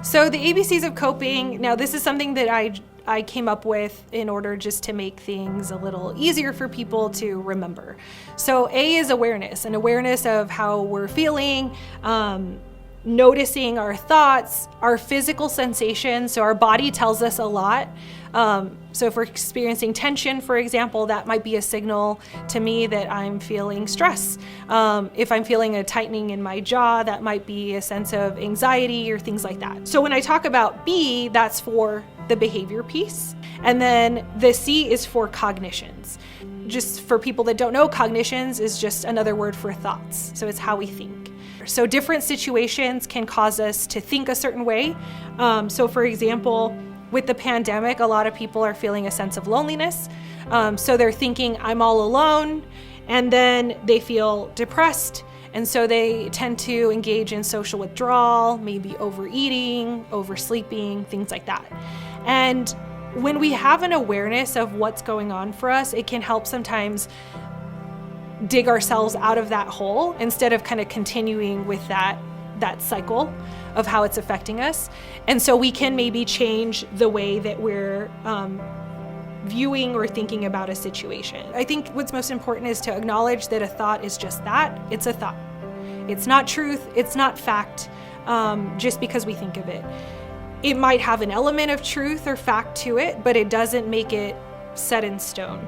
So the ABCs of coping, now this is something that I came up with in order just to make things a little easier for people to remember. So A is awareness, an awareness of how we're feeling, noticing our thoughts, our physical sensations. So our body tells us a lot. So if we're experiencing tension, for example, that might be a signal to me that I'm feeling stress. If I'm feeling a tightening in my jaw, that might be a sense of anxiety or things like that. So when I talk about B, that's for the behavior piece. And then the C is for cognitions. Just for people that don't know, cognitions is just another word for thoughts. So it's how we think. So different situations can cause us to think a certain way. So for example, with the pandemic, a lot of people are feeling a sense of loneliness. So they're thinking, I'm all alone, and then they feel depressed. And so they tend to engage in social withdrawal, maybe overeating, oversleeping, things like that. And when we have an awareness of what's going on for us, it can help sometimes dig ourselves out of that hole instead of kind of continuing with that cycle of how it's affecting us. And so we can maybe change the way that we're viewing or thinking about a situation. I think what's most important is to acknowledge that a thought is just that. It's a thought. It's not truth. It's not fact, just because we think of it. It might have an element of truth or fact to it, but it doesn't make it set in stone.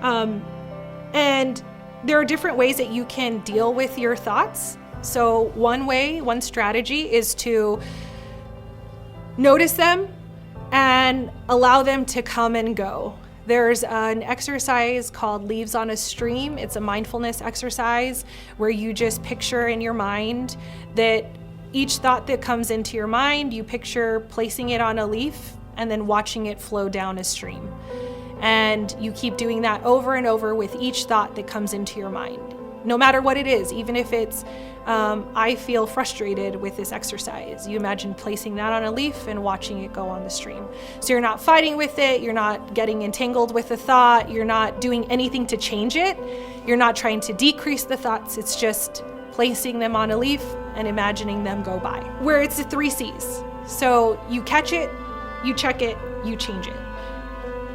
And there are different ways that you can deal with your thoughts. So one strategy is to notice them and allow them to come and go. There's an exercise called Leaves on a Stream. It's a mindfulness exercise where you just picture in your mind that each thought that comes into your mind, you picture placing it on a leaf and then watching it flow down a stream. And you keep doing that over and over with each thought that comes into your mind, no matter what it is, even if it's, I feel frustrated with this exercise. You imagine placing that on a leaf and watching it go on the stream. So you're not fighting with it, you're not getting entangled with the thought, you're not doing anything to change it, you're not trying to decrease the thoughts, it's just placing them on a leaf and imagining them go by. Where it's the 3 C's. So you catch it, you check it, you change it.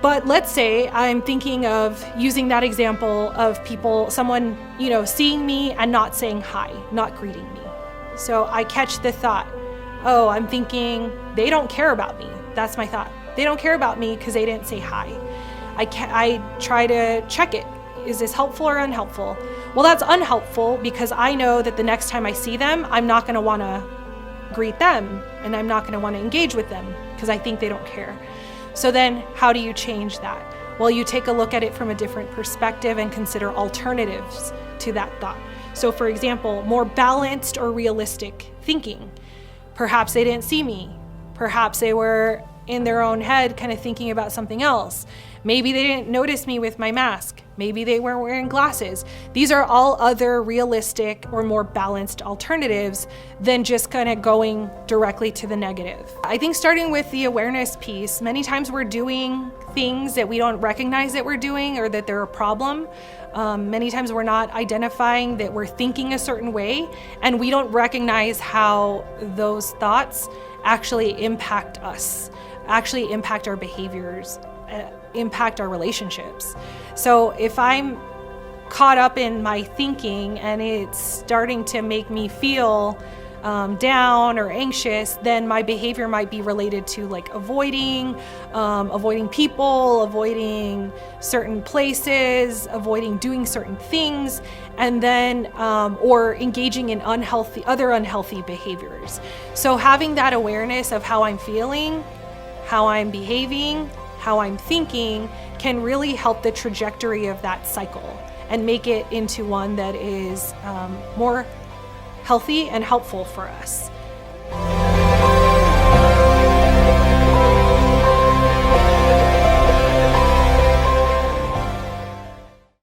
But let's say I'm thinking of using that example of someone, seeing me and not saying hi, not greeting me. So I catch the thought, oh, I'm thinking they don't care about me. That's my thought. They don't care about me because they didn't say hi. I try to check it. Is this helpful or unhelpful? Well, that's unhelpful because I know that the next time I see them, I'm not going to want to greet them and I'm not going to want to engage with them because I think they don't care. So then how do you change that? Well, you take a look at it from a different perspective and consider alternatives to that thought. So for example, more balanced or realistic thinking. Perhaps they didn't see me. Perhaps they were in their own head kind of thinking about something else. Maybe they didn't notice me with my mask. Maybe they weren't wearing glasses. These are all other realistic or more balanced alternatives than just kind of going directly to the negative. I think starting with the awareness piece, many times we're doing things that we don't recognize that we're doing or that they're a problem. Many times we're not identifying that we're thinking a certain way and we don't recognize how those thoughts actually impact us, actually impact our behaviors, impact our relationships. So if I'm caught up in my thinking and it's starting to make me feel down or anxious, then my behavior might be related to like avoiding people, avoiding certain places, avoiding doing certain things, and then or engaging in other unhealthy behaviors. So having that awareness of how I'm feeling, how I'm behaving, how I'm thinking can really help the trajectory of that cycle and make it into one that is more healthy and helpful for us.